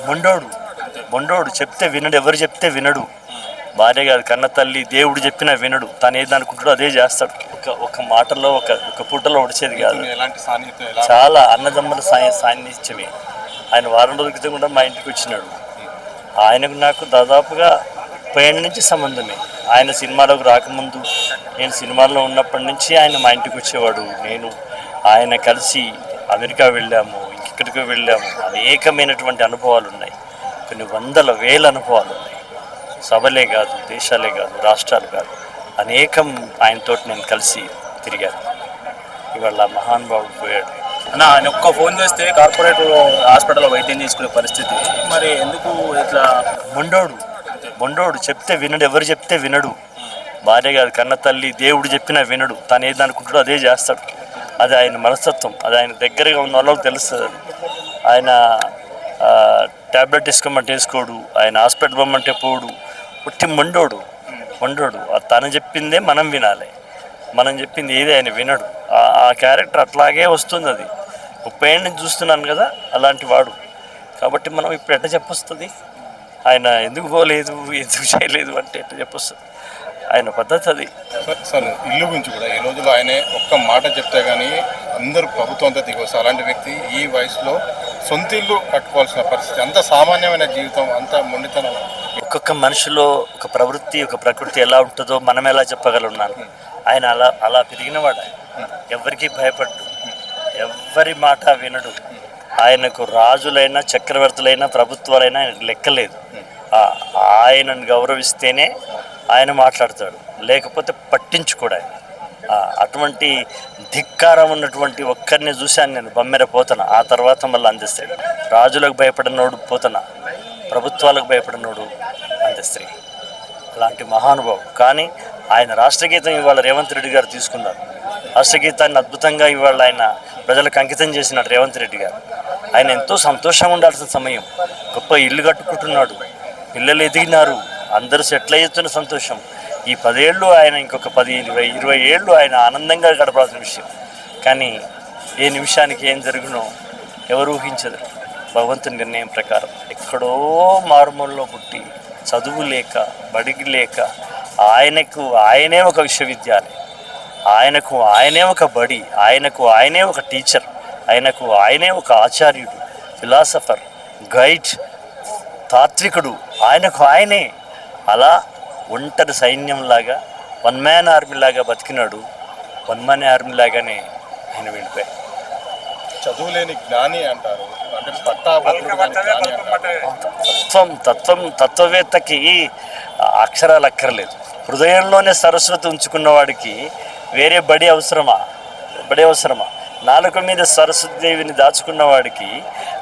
మొండోడు మొండోడు చెప్తే వినడు, ఎవరు చెప్తే వినడు. భార్య కాదు, కన్న తల్లి, దేవుడు చెప్పినా వినడు. తను ఏది అనుకుంటాడో అదే చేస్తాడు. ఒక మాటలో ఒక పూటలో ఒడిచేది కాదు. చాలా అన్నదమ్ముల సాన్నిధ్యమే. ఆయన వారం రోజుల క్రితం కూడా మా ఇంటికి వచ్చినాడు. ఆయనకు నాకు దాదాపుగా 30 ఏళ్ళ నుంచి సంబంధమే. ఆయన సినిమాలోకి రాకముందు, నేను సినిమాల్లో ఉన్నప్పటి నుంచి ఆయన మా ఇంటికి వచ్చేవాడు. నేను ఆయన కలిసి అమెరికా వెళ్ళాము, ఇంకెక్కడికో వెళ్ళాము. అనేకమైనటువంటి అనుభవాలు ఉన్నాయి. కొన్ని వందల వేల అనుభవాలు ఉన్నాయి. సభలే కాదు, దేశాలే కాదు, రాష్ట్రాలు కాదు, అనేకం ఆయనతో నేను కలిసి తిరిగాను. ఇవాళ మహానుభావుడు పోయాడు. ఆయన ఒక్క ఫోన్ చేస్తే కార్పొరేట్ హాస్పిటల్లో వైద్యం తీసుకునే పరిస్థితి. మరి ఎందుకు ఇట్లా? మొండోడు చెప్తే వినడు, ఎవరు చెప్తే వినడు. భార్య కాదు, కన్న తల్లి, దేవుడు చెప్పినా వినడు. తను ఏది అనుకుంటాడో అదే చేస్తాడు. అది ఆయన మనస్తత్వం. అది ఆయన దగ్గరగా ఉన్న వాళ్ళకి తెలుస్తుంది. ఆయన ట్యాబ్లెట్ వేసుకోమంటే వేసుకోడు, ఆయన హాస్పిటల్ పోమంటే పోడు. పుట్టి మొండోడు. తను చెప్పిందే మనం వినాలి, మనం చెప్పింది ఏది ఆయన వినడు. ఆ క్యారెక్టర్ అట్లాగే వస్తుంది. అది 30 ఏళ్ళ నుంచి చూస్తున్నాను కదా, అలాంటి వాడు. కాబట్టి మనం ఇప్పుడు ఎట్లా చెప్పొస్తుంది? ఆయన ఎందుకు పోలేదు, ఎందుకు చేయలేదు అంటే ఎట్లా చెప్పొస్తుంది? ఆయన పద్ధతి అది. సార్, ఇల్లు గురించి కూడా ఈ రోజులో ఆయనే ఒక్క మాట చెప్తే కానీ అందరూ ప్రభుత్వం అంతా దిగొస్తారు. అలాంటి వ్యక్తి ఈ వయసులో సొంత ఇల్లు కట్టుకోవాల్సిన పరిస్థితి. అంత సామాన్యమైన జీవితం, అంత మొండితనం. ఒక్కొక్క మనిషిలో ఒక ప్రవృత్తి, ఒక ప్రకృతి ఎలా ఉంటుందో మనం ఎలా చెప్పగలుగున్నాను. ఆయన అలా పెరిగినవాడు. ఎవరికి భయపడ్డు, ఎవరి మాట వినడు. ఆయనకు రాజులైనా, చక్రవర్తులైనా, ప్రభుత్వాలైనా ఆయనకు లెక్కలేదు. ఆయనను గౌరవిస్తేనే ఆయన మాట్లాడతాడు, లేకపోతే పట్టించుకోడు. అటువంటి ధిక్కారం ఉన్నటువంటి ఒక్కరిని చూశాను నేను, బమ్మెర పోతన. ఆ తర్వాత మళ్ళీ అందిస్తాడు. రాజులకు భయపడినోడు పోతన, ప్రభుత్వాలకు భయపడినోడు అందిస్త్రీ. అలాంటి మహానుభావుడు. కానీ ఆయన రాష్ట్రగీతం ఇవాళ రేవంత్ రెడ్డి గారు తీసుకున్నారు. రాష్ట్రగీతాన్ని అద్భుతంగా ఇవాళ ఆయన ప్రజలకు అంకితం చేసినాడు రేవంత్ రెడ్డి గారు. ఆయన ఎంతో సంతోషంగా ఉండాల్సిన సమయం. గొప్ప ఇల్లు కట్టుకుంటున్నాడు, పిల్లలు ఎదిగినారు, అందరూ సెటిల్ అయ్యేస్తున్న సంతోషం. ఈ 10 ఏళ్ళు ఆయన, ఇంకొక 10, 20 ఏళ్ళు ఆయన ఆనందంగా గడపాల్సిన విషయం. కానీ ఏ నిమిషానికి ఏం జరుగునో ఎవరు ఊహించదు. భగవంతుని నిర్ణయం ప్రకారం ఎక్కడో మారుమూలలో పుట్టి, చదువు లేక, బడికి లేక, ఆయనకు ఆయనే ఒక విశ్వవిద్యాలయం, ఆయనకు ఆయనే ఒక బడి, ఆయనకు ఆయనే ఒక టీచర్, ఆయనకు ఆయనే ఒక ఆచార్యుడు, ఫిలాసఫర్, గైడ్, తాత్వికుడు. ఆయనకు ఆయనే అలా ఒంటరి సైన్యంలాగా, 1 మ్యాన్ ఆర్మీలాగా బతికినాడు. 1 మ్యాన్ ఆర్మీలాగానే ఆయన వెళ్ళిపోయాడు. చదువులేని జ్ఞాని అంటారు, అంటే తత్వవేత్తకి అక్షరాలు అక్కర్లేదు. హృదయంలోనే సరస్వతి ఉంచుకున్న వాడికి వేరే బడి అవసరమా? నాలుక మీద సరస్వతి దేవిని దాచుకున్న వాడికి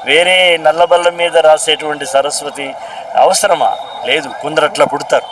వేరే నల్లబల్ల మీద రాసేటువంటి సరస్వతి అవసరమా? లేదు. కొందరు అట్లా పుడతారు.